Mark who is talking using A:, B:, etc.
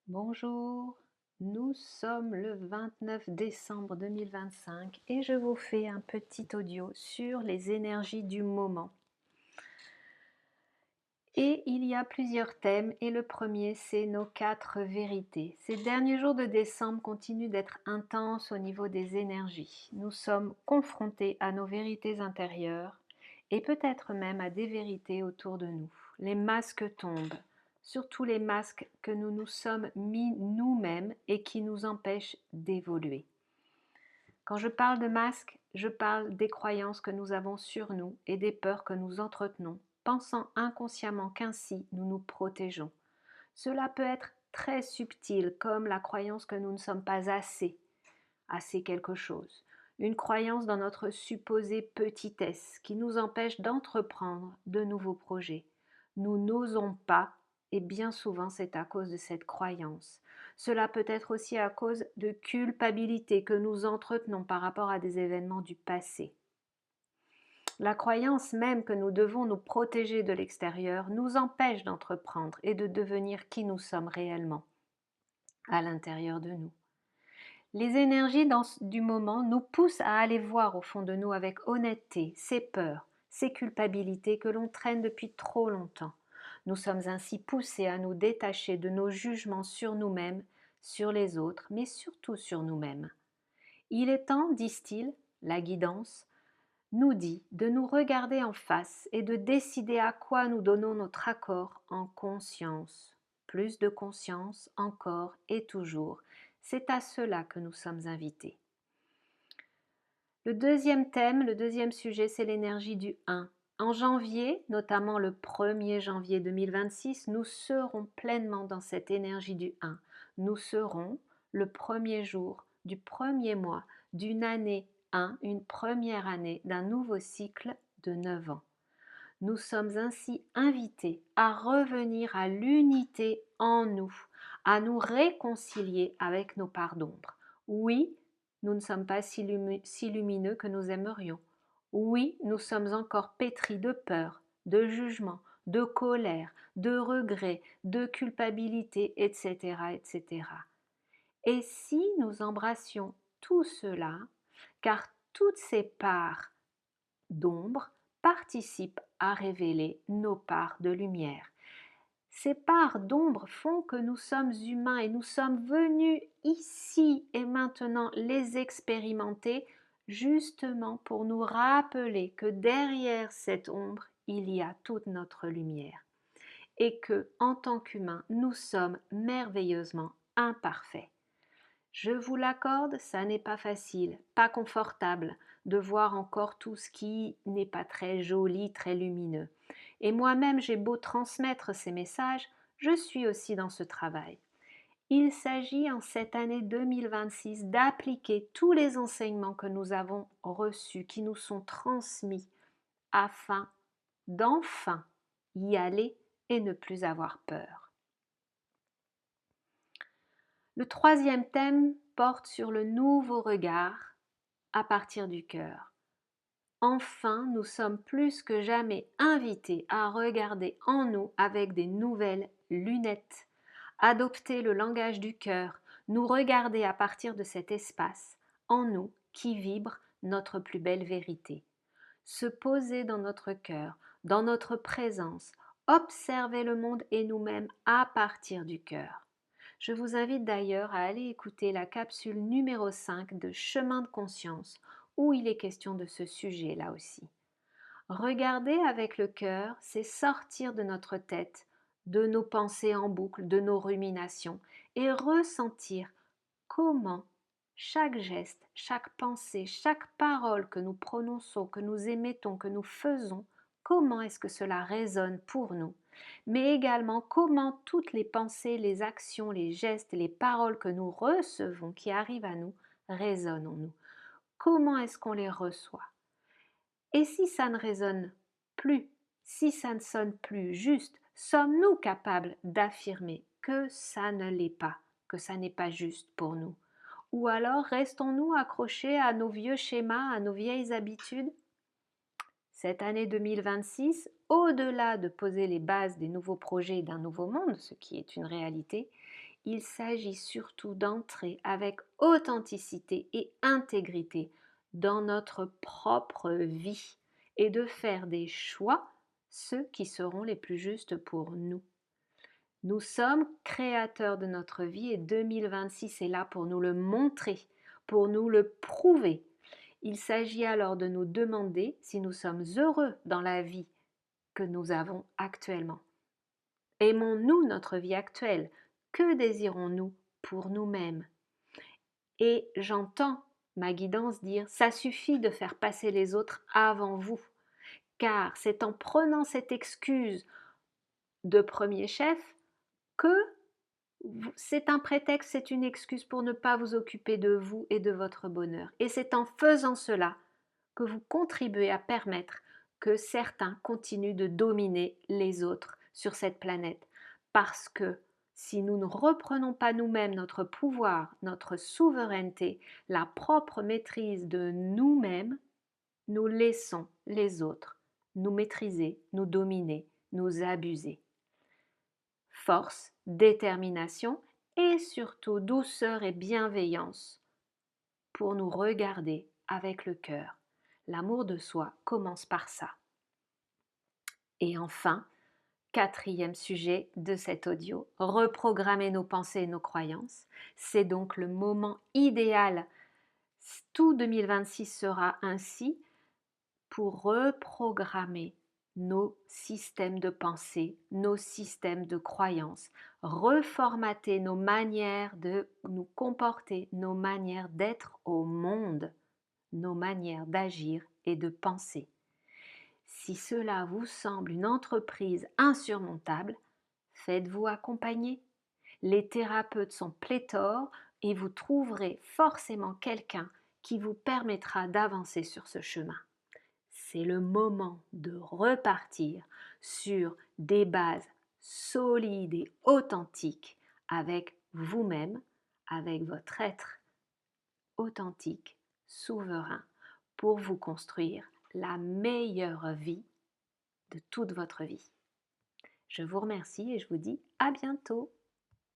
A: Bonjour, nous sommes le 29 décembre 2025 et je vous fais un petit audio sur les énergies du moment. Et il y a plusieurs thèmes et le premier c'est nos 4 vérités. Ces derniers jours de décembre continuent d'être intenses au niveau des énergies. Nous sommes confrontés à nos vérités intérieures et peut-être même à des vérités autour de nous. Les masques tombent, surtout les masques que nous nous sommes mis nous-mêmes et qui nous empêchent d'évoluer. Quand je parle de masques, je parle des croyances que nous avons sur nous et des peurs que nous entretenons, pensant inconsciemment qu'ainsi nous nous protégeons. Cela peut être très subtil, comme la croyance que nous ne sommes pas assez quelque chose. Une croyance dans notre supposée petitesse qui nous empêche d'entreprendre de nouveaux projets. Nous n'osons pas et bien souvent c'est à cause de cette croyance. Cela peut être aussi à cause de culpabilité que nous entretenons par rapport à des événements du passé. La croyance même que nous devons nous protéger de l'extérieur nous empêche d'entreprendre et de devenir qui nous sommes réellement à l'intérieur de nous. Les énergies du moment nous poussent à aller voir au fond de nous avec honnêteté ces peurs, ces culpabilités que l'on traîne depuis trop longtemps. Nous sommes ainsi poussés à nous détacher de nos jugements sur nous-mêmes, sur les autres, mais surtout sur nous-mêmes. Il est temps, disent-ils, la guidance, nous dit de nous regarder en face et de décider à quoi nous donnons notre accord en conscience. Plus de conscience, encore et toujours. C'est à cela que nous sommes invités. Le deuxième thème, le deuxième sujet, c'est l'énergie du 1. En janvier, notamment le 1er janvier 2026, nous serons pleinement dans cette énergie du 1. Nous serons le premier jour du premier mois d'une année 1, une première année d'un nouveau cycle de 9 ans. Nous sommes ainsi invités à revenir à l'unité en nous, à nous réconcilier avec nos parts d'ombre. Oui, nous ne sommes pas si lumineux que nous aimerions. Oui, nous sommes encore pétris de peur, de jugement, de colère, de regret, de culpabilité, etc., etc. Et si nous embrassions tout cela, car toutes ces parts d'ombre participent à révéler nos parts de lumière. Ces parts d'ombre font que nous sommes humains et nous sommes venus ici et maintenant les expérimenter justement pour nous rappeler que derrière cette ombre, il y a toute notre lumière et que, en tant qu'humains, nous sommes merveilleusement imparfaits. Je vous l'accorde, ça n'est pas facile, pas confortable de voir encore tout ce qui n'est pas très joli, très lumineux. Et moi-même, j'ai beau transmettre ces messages, je suis aussi dans ce travail. Il s'agit en cette année 2026 d'appliquer tous les enseignements que nous avons reçus, qui nous sont transmis, afin d'enfin y aller et ne plus avoir peur. Le troisième thème porte sur le nouveau regard à partir du cœur. Enfin, nous sommes plus que jamais invités à regarder en nous avec des nouvelles lunettes, adopter le langage du cœur, nous regarder à partir de cet espace en nous qui vibre notre plus belle vérité. Se poser dans notre cœur, dans notre présence, observer le monde et nous-mêmes à partir du cœur. Je vous invite d'ailleurs à aller écouter la capsule numéro 5 de Chemin de conscience où il est question de ce sujet là aussi. Regarder avec le cœur, c'est sortir de notre tête, de nos pensées en boucle, de nos ruminations et ressentir comment chaque geste, chaque pensée, chaque parole que nous prononçons, que nous émettons, que nous faisons, comment est-ce que cela résonne pour nous, mais également comment toutes les pensées, les actions, les gestes, les paroles que nous recevons, qui arrivent à nous, résonnent en nous. Comment est-ce qu'on les reçoit? Et si ça ne résonne plus, si ça ne sonne plus juste, sommes-nous capables d'affirmer que ça ne l'est pas, que ça n'est pas juste pour nous? Ou alors restons-nous accrochés à nos vieux schémas, à nos vieilles habitudes? Cette année 2026, au-delà de poser les bases des nouveaux projets d'un nouveau monde, ce qui est une réalité, Il s'agit surtout d'entrer avec authenticité et intégrité dans notre propre vie et de faire des choix, ceux qui seront les plus justes pour nous. Nous sommes créateurs de notre vie et 2026 est là pour nous le montrer, pour nous le prouver. Il s'agit alors de nous demander si nous sommes heureux dans la vie que nous avons actuellement. Aimons-nous notre vie actuelle? Que désirons-nous pour nous-mêmes? Et j'entends ma guidance dire, ça suffit de faire passer les autres avant vous, car c'est en prenant cette excuse de premier chef que c'est un prétexte, c'est une excuse pour ne pas vous occuper de vous et de votre bonheur. Et c'est en faisant cela que vous contribuez à permettre que certains continuent de dominer les autres sur cette planète. Parce que si nous ne reprenons pas nous-mêmes notre pouvoir, notre souveraineté, la propre maîtrise de nous-mêmes, nous laissons les autres nous maîtriser, nous dominer, nous abuser. Force, détermination et surtout douceur et bienveillance pour nous regarder avec le cœur. L'amour de soi commence par ça. Et enfin, quatrième sujet de cet audio, reprogrammer nos pensées et nos croyances. C'est donc le moment idéal. Tout 2026 sera ainsi pour reprogrammer nos systèmes de pensée, nos systèmes de croyances, reformater nos manières de nous comporter, nos manières d'être au monde, nos manières d'agir et de penser. Si cela vous semble une entreprise insurmontable, faites-vous accompagner. Les thérapeutes sont pléthores et vous trouverez forcément quelqu'un qui vous permettra d'avancer sur ce chemin. C'est le moment de repartir sur des bases solides et authentiques avec vous-même, avec votre être authentique, souverain, pour vous construire la meilleure vie de toute votre vie. Je vous remercie et je vous dis à bientôt.